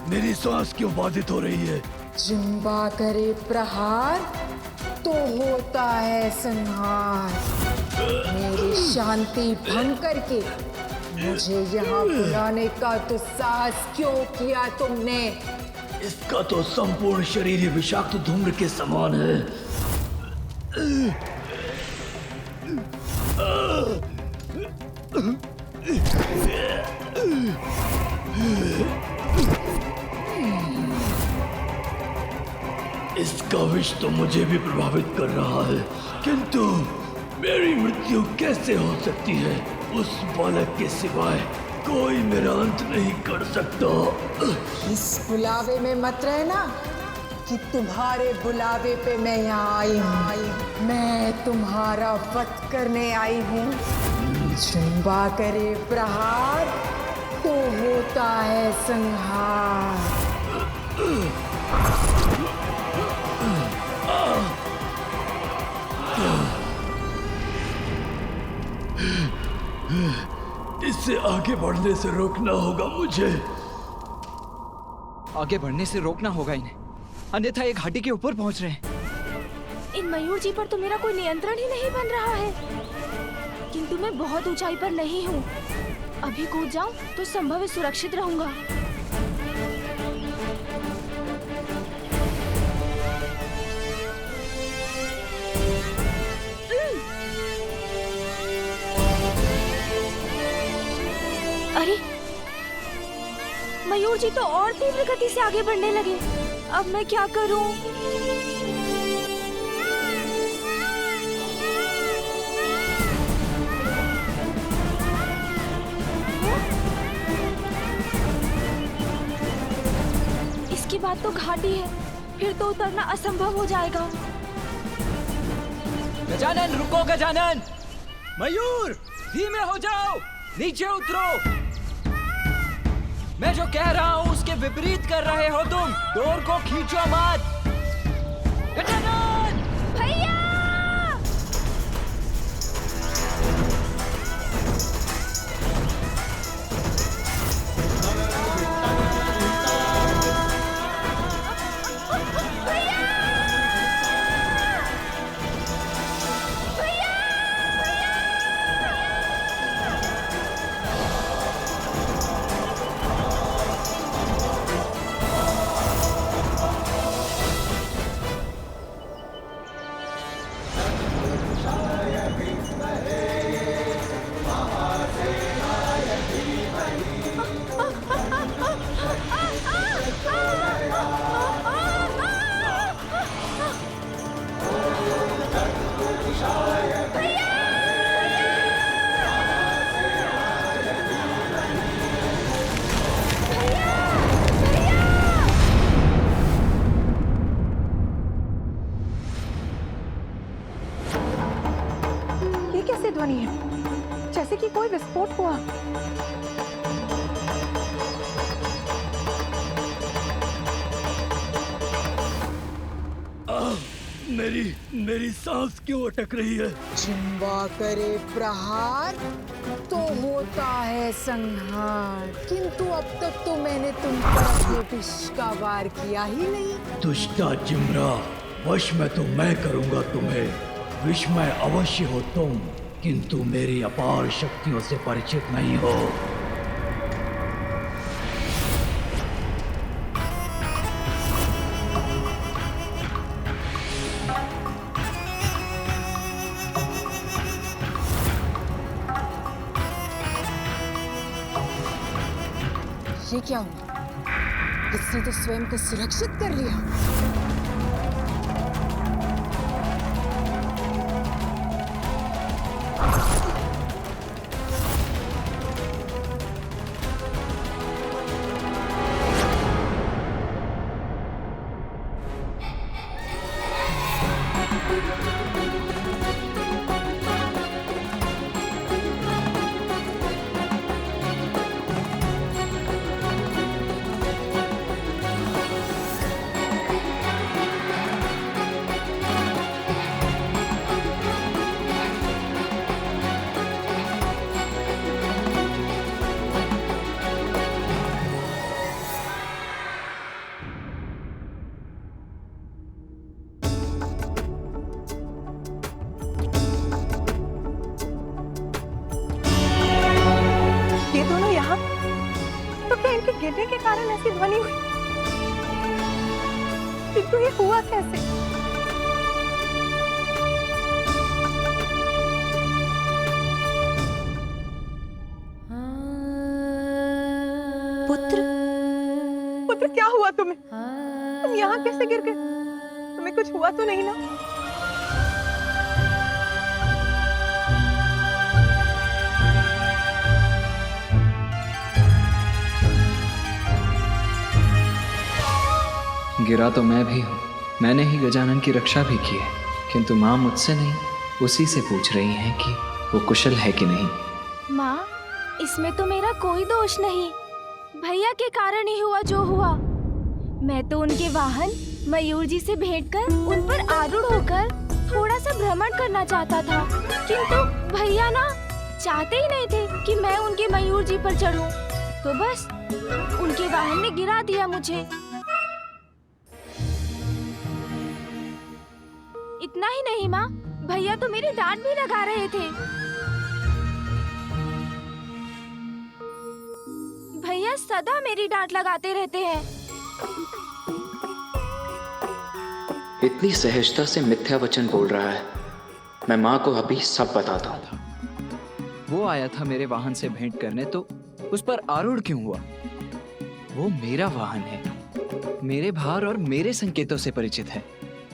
मेरी सांस क्यों बाधित हो रही है? जिम्बा करे प्रहार तो होता है संहार। मेरी शांति भंग करके मुझे यहाँ बुलाने का दुस्साहस क्यों किया तुमने? इसका तो संपूर्ण शरीर ही विषाक्त धूम्र के समान है। इसका विष तो मुझे भी प्रभावित कर रहा है, किंतु मेरी मृत्यु कैसे हो सकती है? उस बालक के सिवाय कोई मेरा अंत नहीं कर सकता। इस बुलावे में मत रहना कि तुम्हारे बुलावे पे मैं यहाँ आई हूँ। मैं तुम्हारा वध करने आई हूँ। जिम्बा करे प्रहार तो होता है संहार। इससे आगे बढ़ने से रोकना होगा मुझे। आगे बढ़ने से रोकना होगा इन्हें, अन्यथा ये घाटी के ऊपर पहुंच रहे हैं। इन मयूर जी पर तो मेरा कोई नियंत्रण ही नहीं बन रहा है, किंतु मैं बहुत ऊंचाई पर नहीं हूँ। अभी कूद जाऊं तो संभव है सुरक्षित रहूंगा। अरे मयूर जी तो और तीव्र गति से आगे बढ़ने लगे। अब मैं क्या करूं? इसकी बात तो घाटी है, फिर तो उतरना असंभव हो जाएगा। गजानन रुको, गजानन! मयूर धीमे हो जाओ, नीचे उतरो। मैं जो कह रहा हूँ उसके विपरीत कर रहे हो तुम। डोर को खींचो मत। गजानन! भैया! कैसे ध्वनि है? जैसे कि कोई विस्फोट हुआ। मेरी सांस क्यों अटक रही है? जिम्बा करे प्रहार तो होता है संहार। किंतु अब तक तो मैंने तुम पर विष का वार किया ही नहीं। दुष्टा जिम्रा, वश में तो मैं करूंगा तुम्हें। विस्मय अवश्य हो तुम, किंतु मेरी अपार शक्तियों से परिचित नहीं हो। ये क्या हुआ? इसने तो स्वयं को सुरक्षित कर लिया। के गिरने के कारण ऐसी ध्वनि हुई, किंतु ये हुआ कैसे? पुत्र क्या हुआ तुम्हें? तुम यहाँ कैसे गिर गए? तुम्हें कुछ हुआ तो नहीं ना? गिरा तो मैं भी हूँ, मैंने ही गजानन की रक्षा भी की है, किंतु माँ मुझसे नहीं उसी से पूछ रही हैं कि वो कुशल है कि नहीं। माँ, इसमें तो मेरा कोई दोष नहीं, भैया के कारण ही हुआ जो हुआ। मैं तो उनके वाहन मयूर जी से भेंट कर उन पर आरूढ़ होकर थोड़ा सा भ्रमण करना चाहता था, किंतु भैया ना चाहते ही नहीं थे कि मैं उनके मयूर जी पर चढ़ूं, तो बस उनके वाहन ने गिरा दिया मुझे। इतना ही नहीं माँ, भैया तो मेरी डांट भी लगा रहे थे। भैया सदा मेरी डांट लगाते रहते हैं। इतनी सहजता से मिथ्या वचन बोल रहा है। मैं माँ को अभी सब बताता हूँ। वो आया था मेरे वाहन से भेंट करने, तो उस पर आरूढ़ क्यों हुआ? वो मेरा वाहन है, मेरे भार और मेरे संकेतों से परिचित है।